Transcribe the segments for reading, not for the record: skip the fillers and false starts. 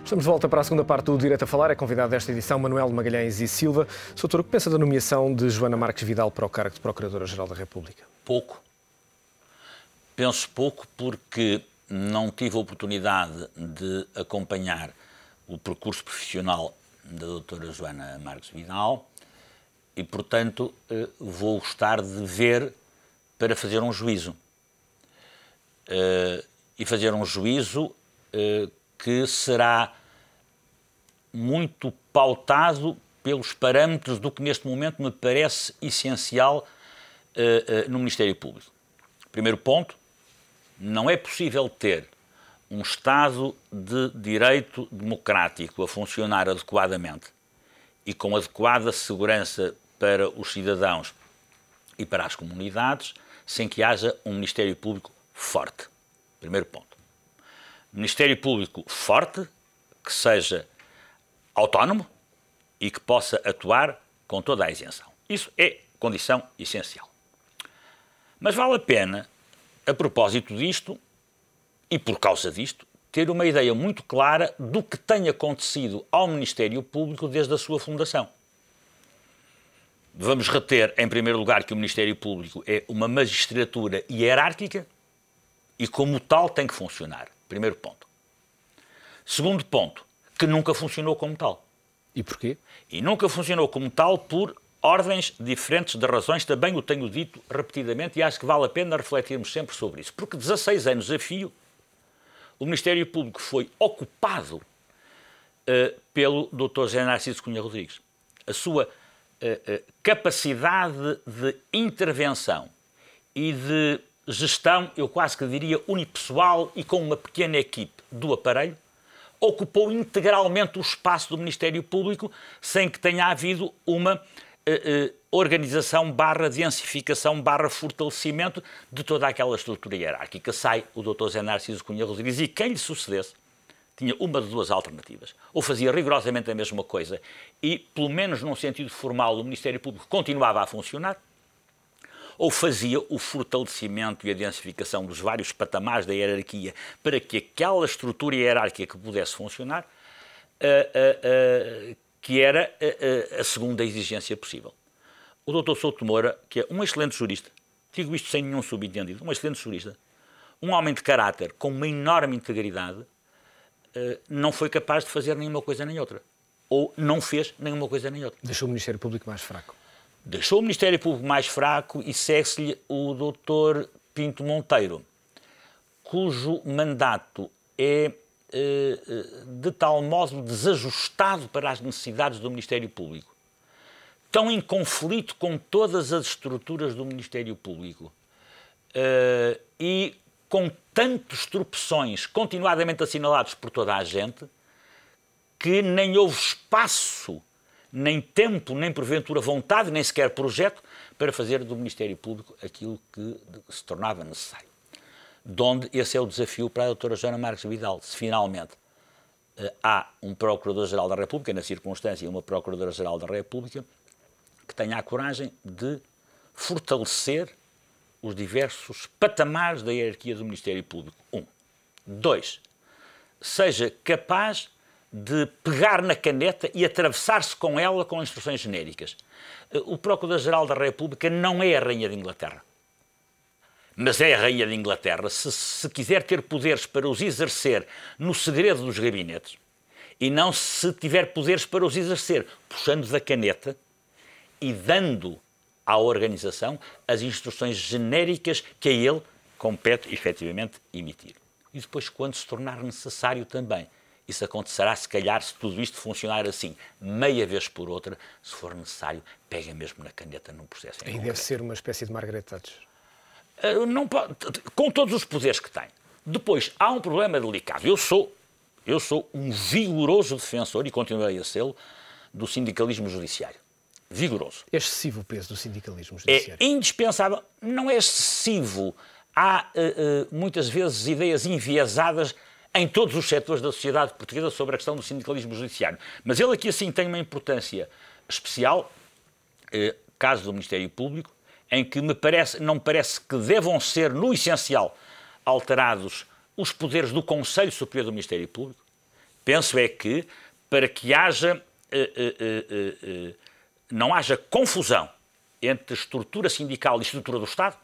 Estamos de volta para a segunda parte do Direito a Falar. É convidado desta edição Manuel Magalhães e Silva. Sr. Doutor, o que pensa da nomeação de Joana Marques Vidal para o cargo de Procuradora-Geral da República? Pouco. Penso pouco porque não tive a oportunidade de acompanhar o percurso profissional da doutora Joana Marques Vidal e, portanto, vou gostar de ver para fazer um juízo. E fazer um juízo que será muito pautado pelos parâmetros do que neste momento me parece essencial no Ministério Público. Primeiro ponto, não é possível ter um Estado de direito democrático a funcionar adequadamente e com adequada segurança para os cidadãos e para as comunidades sem que haja um Ministério Público forte. Primeiro ponto. Ministério Público forte, que seja autónomo e que possa atuar com toda a isenção. Isso é condição essencial. Mas vale a pena, a propósito disto, e por causa disto, ter uma ideia muito clara do que tem acontecido ao Ministério Público desde a sua fundação. Vamos reter, em primeiro lugar, que o Ministério Público é uma magistratura hierárquica e, como tal, tem que funcionar. Primeiro ponto. Segundo ponto, que nunca funcionou como tal. E porquê? E nunca funcionou como tal por ordens diferentes de razões, também o tenho dito repetidamente e acho que vale a pena refletirmos sempre sobre isso. Porque 16 anos a fio, o Ministério Público foi ocupado pelo Dr. José Narciso Cunha Rodrigues. A sua capacidade de intervenção e de gestão, eu quase que diria unipessoal e com uma pequena equipe do aparelho, ocupou integralmente o espaço do Ministério Público sem que tenha havido uma organização / densificação / fortalecimento de toda aquela estrutura hierárquica. Sai o Dr. José Narciso Cunha Rodrigues e quem lhe sucedesse tinha uma de duas alternativas. Ou fazia rigorosamente a mesma coisa e, pelo menos num sentido formal, o Ministério Público continuava a funcionar, ou fazia o fortalecimento e a densificação dos vários patamares da hierarquia para que aquela estrutura hierárquica que pudesse funcionar, que era a segunda exigência possível. O Dr. Souto Moura, que é um excelente jurista, digo isto sem nenhum subentendido, um excelente jurista, um homem de caráter com uma enorme integridade, não foi capaz de fazer nenhuma coisa nem outra. Ou não fez nenhuma coisa nem outra. Deixou o Ministério Público mais fraco. Deixou o Ministério Público mais fraco e segue-se-lhe o Dr. Pinto Monteiro, cujo mandato é de tal modo desajustado para as necessidades do Ministério Público, tão em conflito com todas as estruturas do Ministério Público e com tantos tropeções continuadamente assinalados por toda a gente, que nem houve espaço, nem tempo, nem porventura vontade, nem sequer projeto para fazer do Ministério Público aquilo que se tornava necessário. De onde esse é o desafio para a doutora Joana Marques Vidal. Se finalmente há um Procurador-Geral da República, na circunstância uma Procuradora-Geral da República, que tenha a coragem de fortalecer os diversos patamares da hierarquia do Ministério Público. 1. 2. Seja capaz de pegar na caneta e atravessar-se com ela com instruções genéricas. O Procurador-Geral da República não é a Rainha de Inglaterra. Mas é a Rainha de Inglaterra se quiser ter poderes para os exercer no segredo dos gabinetes e não se tiver poderes para os exercer puxando da caneta e dando à organização as instruções genéricas que a ele compete efetivamente emitir. E depois, quando se tornar necessário também, isso acontecerá, se calhar, se tudo isto funcionar assim, meia vez por outra, se for necessário, pega mesmo na caneta num processo. Aí deve ser uma espécie de Margaret Thatcher. Não pode, com todos os poderes que tem. Depois, há um problema delicado. Eu sou um vigoroso defensor, e continuarei a sê-lo, do sindicalismo judiciário. Vigoroso. É excessivo o peso do sindicalismo judiciário? É indispensável. Não é excessivo. Há, muitas vezes, ideias enviesadas em todos os setores da sociedade portuguesa sobre a questão do sindicalismo judiciário. Mas ele aqui, assim, tem uma importância especial, caso do Ministério Público, em que não me parece que devam ser, no essencial, alterados os poderes do Conselho Superior do Ministério Público, Penso é que, para que haja, não haja confusão entre a estrutura sindical e a estrutura do Estado,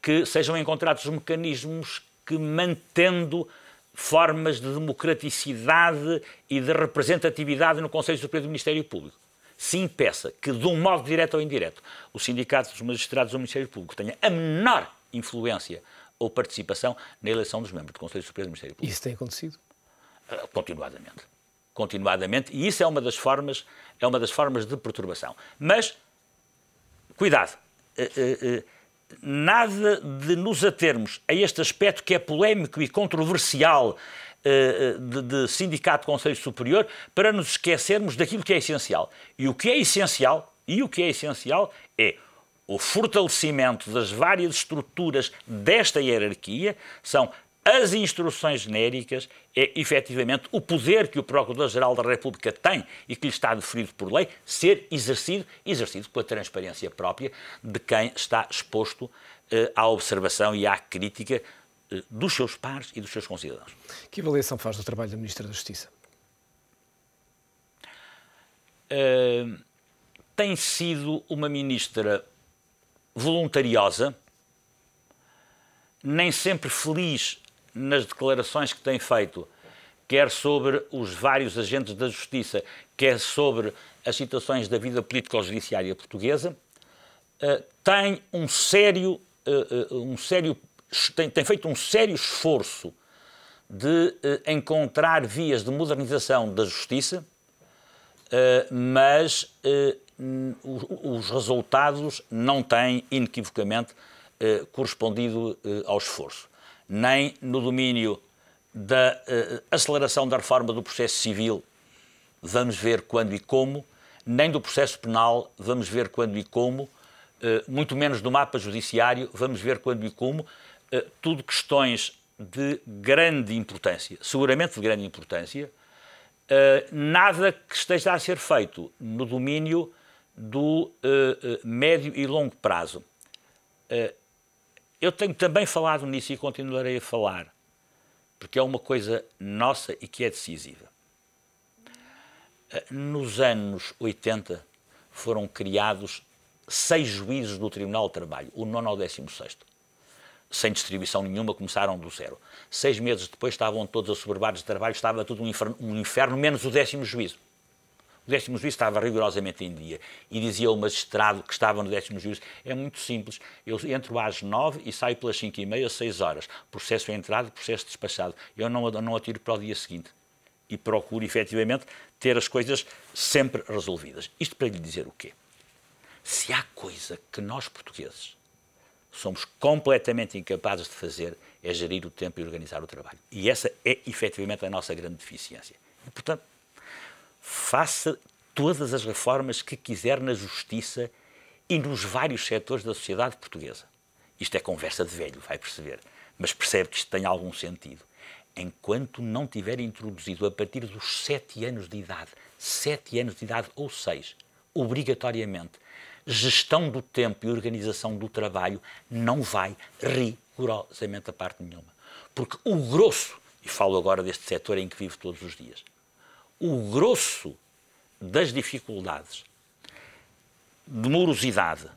que sejam encontrados mecanismos que, mantendo formas de democraticidade e de representatividade no Conselho Superior do Ministério Público, se impeça que, de um modo direto ou indireto, o Sindicato dos Magistrados do Ministério Público tenha a menor influência ou participação na eleição dos membros do Conselho Superior do Ministério Público. Isso tem acontecido? Continuadamente. Continuadamente. E isso é uma das formas de perturbação. Mas, cuidado, nada de nos atermos a este aspecto que é polémico e controversial de Sindicato de Conselho Superior para nos esquecermos daquilo que é essencial. E o que é essencial é o fortalecimento das várias estruturas desta hierarquia, são as instruções genéricas, é efetivamente o poder que o Procurador-Geral da República tem e que lhe está deferido por lei, ser exercido com a transparência própria de quem está exposto à observação e à crítica dos seus pares e dos seus concidadãos. Que avaliação faz do trabalho da Ministra da Justiça? Tem sido uma ministra voluntariosa, nem sempre feliz nas declarações que tem feito, quer sobre os vários agentes da Justiça, quer sobre as situações da vida político-judiciária portuguesa, tem feito um sério esforço de encontrar vias de modernização da Justiça, mas os resultados não têm, inequivocamente, correspondido ao esforço. Nem no domínio da aceleração da reforma do processo civil, vamos ver quando e como, nem do processo penal, vamos ver quando e como, muito menos do mapa judiciário, vamos ver quando e como, tudo questões de grande importância, seguramente de grande importância, nada que esteja a ser feito no domínio do médio e longo prazo. Eu tenho também falado nisso e continuarei a falar, porque é uma coisa nossa e que é decisiva. Nos anos 80 foram criados 6 juízes do Tribunal de Trabalho, o 9º ao 16º. Sem distribuição nenhuma, começaram do zero. 6 meses depois estavam todos assoberbados de trabalho, estava tudo um inferno, menos o 10º juízo. O 10º juízo estava rigorosamente em dia e dizia o magistrado que estava no 10º juízo: é muito simples, eu entro às 9 e saio pelas 5h30, 6 horas. Processo entrado, processo despachado. Eu não atiro para o dia seguinte e procuro, efetivamente, ter as coisas sempre resolvidas. Isto para lhe dizer o quê? Se há coisa que nós, portugueses, somos completamente incapazes de fazer, é gerir o tempo e organizar o trabalho. E essa é, efetivamente, a nossa grande deficiência. E, portanto, faça todas as reformas que quiser na Justiça e nos vários setores da sociedade portuguesa. Isto é conversa de velho, vai perceber, mas percebe que isto tem algum sentido. Enquanto não tiver introduzido, a partir dos 7 anos de idade, 7 anos de idade ou 6, obrigatoriamente, gestão do tempo e organização do trabalho, não vai rigorosamente a parte nenhuma. Porque o grosso, e falo agora deste setor em que vivo todos os dias, o grosso das dificuldades, de morosidade,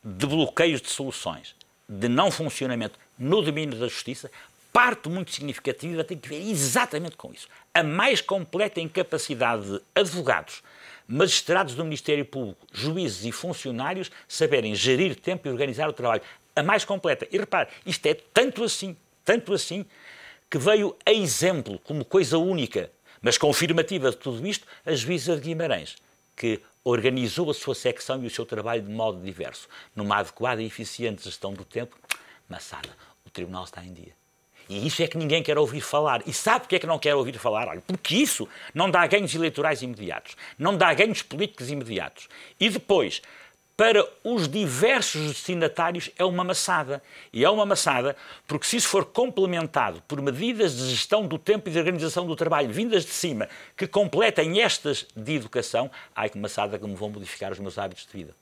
de bloqueios de soluções, de não funcionamento no domínio da Justiça, parte muito significativa tem que ver exatamente com isso. A mais completa incapacidade de advogados, magistrados do Ministério Público, juízes e funcionários saberem gerir tempo e organizar o trabalho. A mais completa. E repare, isto é tanto assim, que veio a exemplo, como coisa única, mas confirmativa de tudo isto, a juíza de Guimarães, que organizou a sua secção e o seu trabalho de modo diverso, numa adequada e eficiente gestão do tempo. Maçada, o Tribunal está em dia. E isso é que ninguém quer ouvir falar. E sabe porque é que não quer ouvir falar? Olha, porque isso não dá ganhos eleitorais imediatos, não dá ganhos políticos imediatos. E depois, para os diversos destinatários, é uma maçada. E é uma maçada porque, se isso for complementado por medidas de gestão do tempo e de organização do trabalho vindas de cima, que completem estas de educação, ai que maçada que me vão modificar os meus hábitos de vida.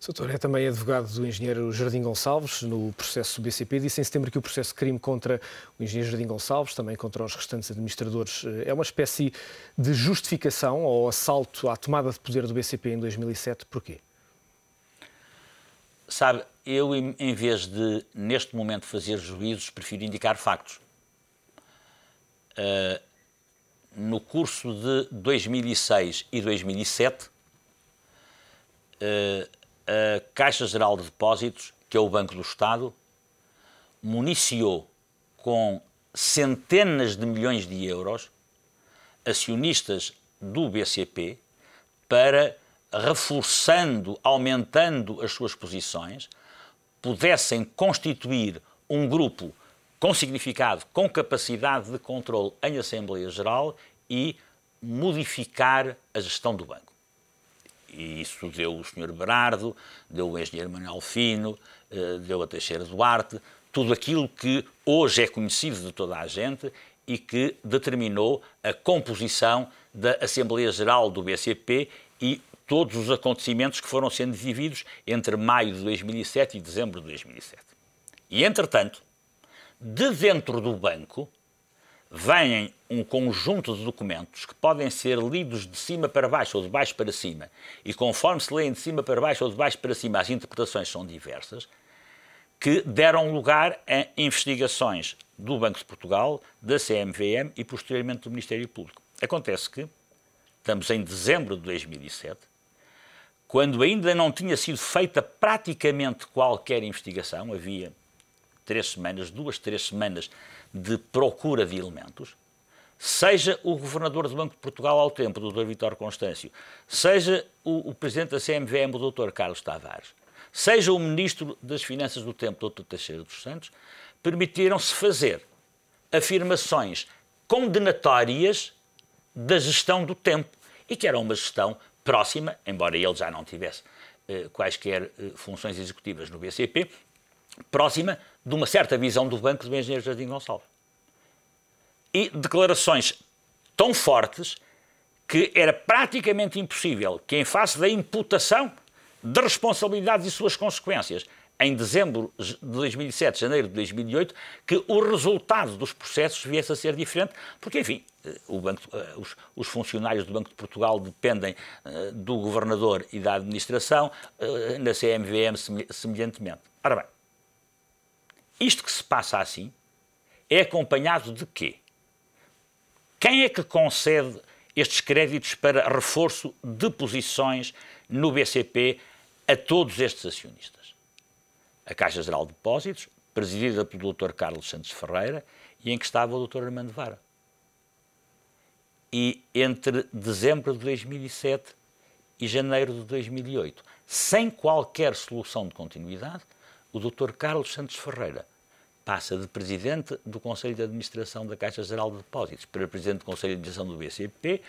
Soutor é também advogado do engenheiro Jardim Gonçalves no processo do BCP. Disse em setembro que o processo de crime contra o engenheiro Jardim Gonçalves, também contra os restantes administradores, é uma espécie de justificação ao assalto à tomada de poder do BCP em 2007. Porquê? Sabe, eu, em vez de, neste momento, fazer juízos, prefiro indicar factos. No curso de 2006 e 2007, a Caixa Geral de Depósitos, que é o Banco do Estado, municiou com centenas de milhões de euros acionistas do BCP para, reforçando, aumentando as suas posições, pudessem constituir um grupo com significado, com capacidade de controle em Assembleia Geral e modificar a gestão do banco. E isso deu o Sr. Berardo, deu o engenheiro Manuel Fino, deu a Teixeira Duarte, tudo aquilo que hoje é conhecido de toda a gente e que determinou a composição da Assembleia Geral do BCP e todos os acontecimentos que foram sendo vividos entre maio de 2007 e dezembro de 2007. E, entretanto, de dentro do banco, vêm um conjunto de documentos que podem ser lidos de cima para baixo ou de baixo para cima, e conforme se leem de cima para baixo ou de baixo para cima, as interpretações são diversas, que deram lugar a investigações do Banco de Portugal, da CMVM e, posteriormente, do Ministério Público. Acontece que estamos em dezembro de 2007, quando ainda não tinha sido feita praticamente qualquer investigação, havia 2, 3 semanas de procura de elementos, seja o governador do Banco de Portugal ao tempo, o Dr. Vítor Constâncio, seja o presidente da CMVM, o Dr. Carlos Tavares, seja o ministro das Finanças do tempo, Dr. Teixeira dos Santos, permitiram-se fazer afirmações condenatórias da gestão do tempo, e que era uma gestão próxima, embora ele já não tivesse quaisquer funções executivas no BCP, próxima de uma certa visão do banco do engenheiro Jardim Gonçalves. E declarações tão fortes que era praticamente impossível que, em face da imputação de responsabilidades e suas consequências, em dezembro de 2007, janeiro de 2008, que o resultado dos processos viesse a ser diferente, porque, enfim, os funcionários do Banco de Portugal dependem do governador e da administração, na CMVM semelhantemente. Ora bem, isto que se passa assim é acompanhado de quê? Quem é que concede estes créditos para reforço de posições no BCP a todos estes acionistas? A Caixa Geral de Depósitos, presidida pelo Dr. Carlos Santos Ferreira, e em que estava o Dr. Armando Vara. E entre dezembro de 2007 e janeiro de 2008, sem qualquer solução de continuidade, o Dr. Carlos Santos Ferreira passa de presidente do Conselho de Administração da Caixa Geral de Depósitos para presidente do Conselho de Administração do BCP,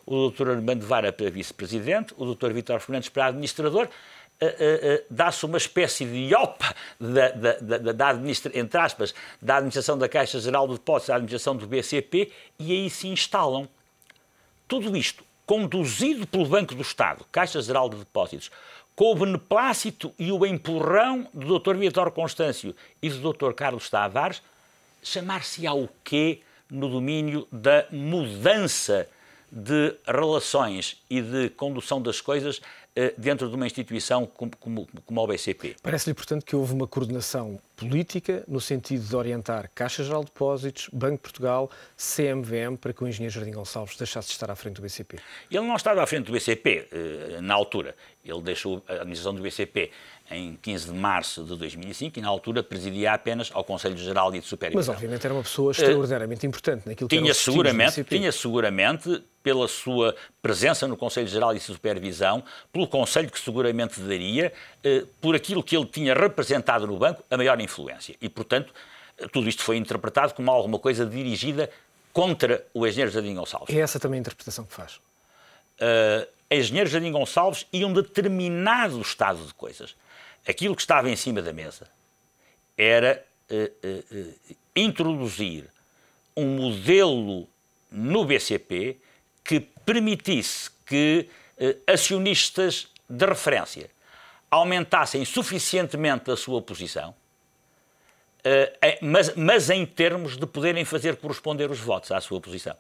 o Dr. Armando Vara para vice-presidente, o Dr. Vítor Fernandes para administrador. Dá-se uma espécie de IOPA entre aspas, da administração da Caixa Geral de Depósitos à administração do BCP, e aí se instalam. Tudo isto conduzido pelo Banco do Estado, Caixa Geral de Depósitos, com o beneplácito e o empurrão do Dr. Vítor Constâncio e do Dr. Carlos Tavares, chamar-se-á o quê no domínio da mudança de relações e de condução das coisas dentro de uma instituição como o BCP. Parece-lhe, portanto, que houve uma coordenação política no sentido de orientar Caixa Geral de Depósitos, Banco de Portugal, CMVM, para que o engenheiro Jardim Gonçalves deixasse de estar à frente do BCP. Ele não estava à frente do BCP na altura. Ele deixou a administração do BCP em 15 de março de 2005 e, na altura, presidia apenas ao Conselho Geral e de Supervisão. Mas, obviamente, era uma pessoa extraordinariamente importante naquilo que era tinha seguramente, pela sua presença no Conselho Geral e de Supervisão, pelo Conselho que seguramente daria, por aquilo que ele tinha representado no banco, a maior influência. E, portanto, tudo isto foi interpretado como alguma coisa dirigida contra o engenheiro Jardim Gonçalves. É essa também a interpretação que faz? Engenheiro Jardim Gonçalves e um determinado estado de coisas. Aquilo que estava em cima da mesa era introduzir um modelo no BCP que permitisse que acionistas de referência, aumentassem suficientemente a sua posição, mas em termos de poderem fazer corresponder os votos à sua posição.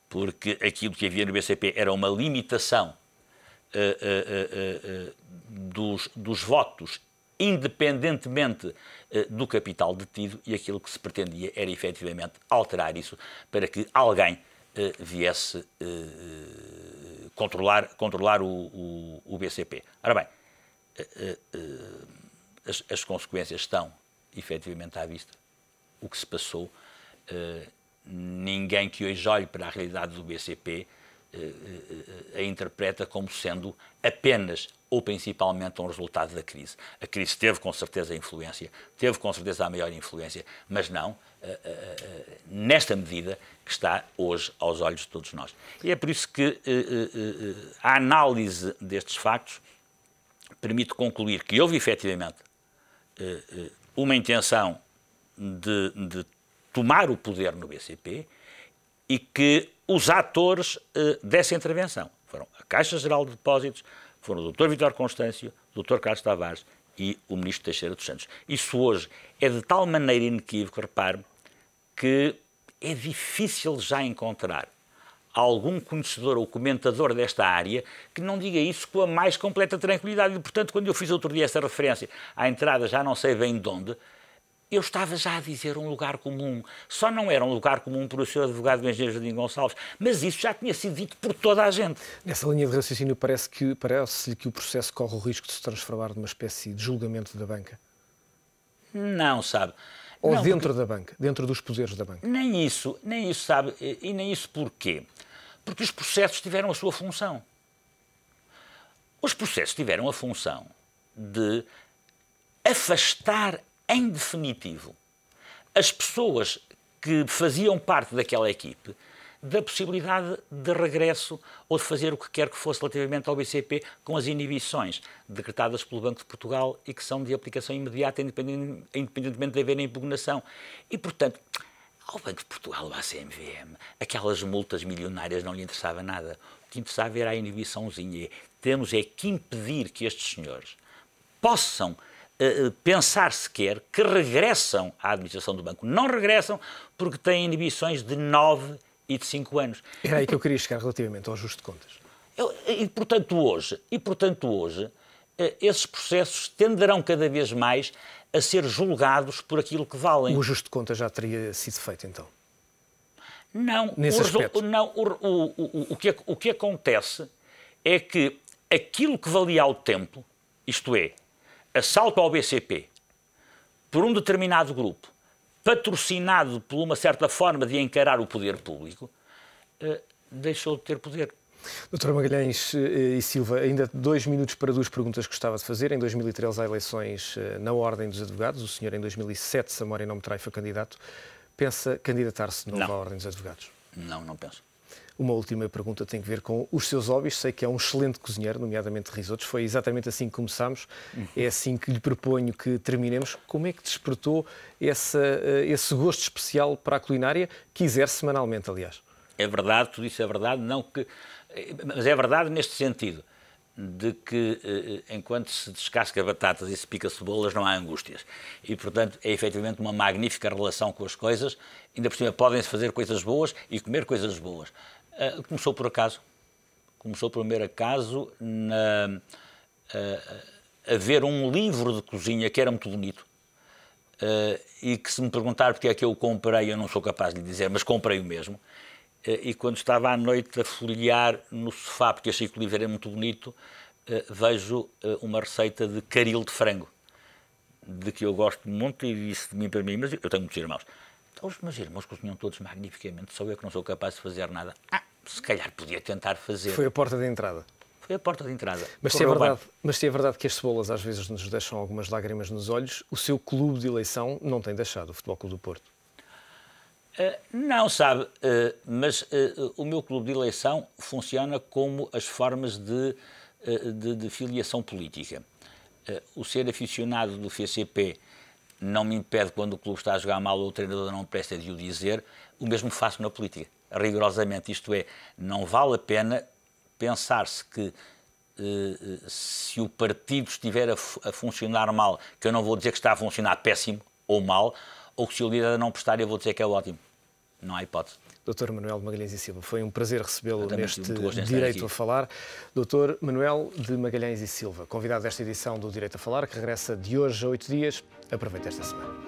Porque aquilo que havia no BCP era uma limitação dos votos, independentemente do capital detido, e aquilo que se pretendia era efetivamente alterar isso para que alguém viesse controlar o BCP. Ora bem, as consequências estão efetivamente à vista. O que se passou, ninguém que hoje olhe para a realidade do BCP a interpreta como sendo apenas ou principalmente um resultado da crise. A crise teve com certeza influência, teve com certeza a maior influência, mas não nesta medida que está hoje aos olhos de todos nós. E é por isso que a análise destes factos permite concluir que houve efetivamente uma intenção de tomar o poder no BCP e que os atores dessa intervenção foram a Caixa Geral de Depósitos, foram o Dr. Vítor Constâncio, o Dr. Carlos Tavares e o Ministro Teixeira dos Santos. Isso hoje é de tal maneira inequívoco, repare, que é difícil já encontrar algum conhecedor ou comentador desta área que não diga isso com a mais completa tranquilidade. E, portanto, quando eu fiz outro dia essa referência à entrada, já não sei bem de onde, eu estava já a dizer um lugar comum. Só não era um lugar comum por o Sr. Advogado do Engenheiro Jardim Gonçalves, mas isso já tinha sido dito por toda a gente. Nessa linha de raciocínio, parece-lhe que o processo corre o risco de se transformar numa espécie de julgamento da banca? Não, sabe. Ou não, dentro da banca, dentro dos poderes da banca? Nem isso, sabe. E nem isso porquê? Porque os processos tiveram a sua função. Os processos tiveram a função de afastar em definitivo as pessoas que faziam parte daquela equipe da possibilidade de regresso ou de fazer o que quer que fosse relativamente ao BCP com as inibições decretadas pelo Banco de Portugal e que são de aplicação imediata, independentemente de haver impugnação. E, portanto, ao Banco de Portugal, à CMVM, aquelas multas milionárias não lhe interessava nada. O que interessava era a inibiçãozinha. Temos é que impedir que estes senhores possam pensar sequer que regressam à administração do banco. Não regressam porque têm inibições de 9 e de 5 anos. Era aí que eu queria chegar relativamente ao ajuste de contas. E portanto hoje esses processos tenderão cada vez mais a ser julgados por aquilo que valem. O ajuste de contas já teria sido feito, então? Não. Nesse aspecto? Não. O que acontece é que aquilo que valia ao tempo, isto é, assalto ao BCP por um determinado grupo, patrocinado por uma certa forma de encarar o poder público, deixou de ter poder. Dr. Magalhães e Silva, ainda 2 minutos para 2 perguntas que gostava de fazer. Em 2013 há eleições na Ordem dos Advogados. O senhor, em 2007, se a memória não me trai, foi candidato. Pensa candidatar-se de novo à Ordem dos Advogados? Não, não penso. Uma última pergunta tem a ver com os seus hobbies. Sei que é um excelente cozinheiro, nomeadamente risotos. Foi exatamente assim que começámos. É assim que lhe proponho que terminemos. Como é que despertou esse gosto especial para a culinária, que exerce semanalmente, aliás? É verdade, tudo isso é verdade, mas é verdade neste sentido, de que enquanto se descasca batatas e se pica cebolas não há angústias. E, portanto, é efetivamente uma magnífica relação com as coisas. Ainda por cima podem-se fazer coisas boas e comer coisas boas. Começou por acaso. Começou por primeiro acaso a ver um livro de cozinha que era muito bonito e que, se me perguntar porque é que eu o comprei, eu não sou capaz de lhe dizer, mas comprei o mesmo. E quando estava à noite a folhear no sofá, porque achei que o livro era muito bonito, vejo uma receita de caril de frango, de que eu gosto muito e disse de mim para mim, mas eu tenho muitos irmãos. Então, os meus irmãos cozinham todos magnificamente, só eu que não sou capaz de fazer nada. Se calhar podia tentar fazer. Foi a porta de entrada. Foi a porta de entrada. Mas se é verdade que as cebolas às vezes nos deixam algumas lágrimas nos olhos, o seu clube de eleição não tem deixado, o Futebol Clube do Porto. Não, sabe, mas o meu clube de eleição funciona como as formas de filiação política. O ser aficionado do FCP não me impede, quando o clube está a jogar mal ou o treinador não presta de o dizer, o mesmo faço na política, rigorosamente. Isto é, não vale a pena pensar-se que se o partido estiver a funcionar mal, que eu não vou dizer que está a funcionar péssimo ou mal, ou que se o líder não prestar, eu vou dizer que é ótimo. Não há hipótese. Dr. Manuel de Magalhães e Silva, foi um prazer recebê-lo neste Direito Direito a Falar. Dr. Manuel de Magalhães e Silva, convidado desta edição do Direito a Falar, que regressa de hoje a 8 dias. Aproveite esta semana.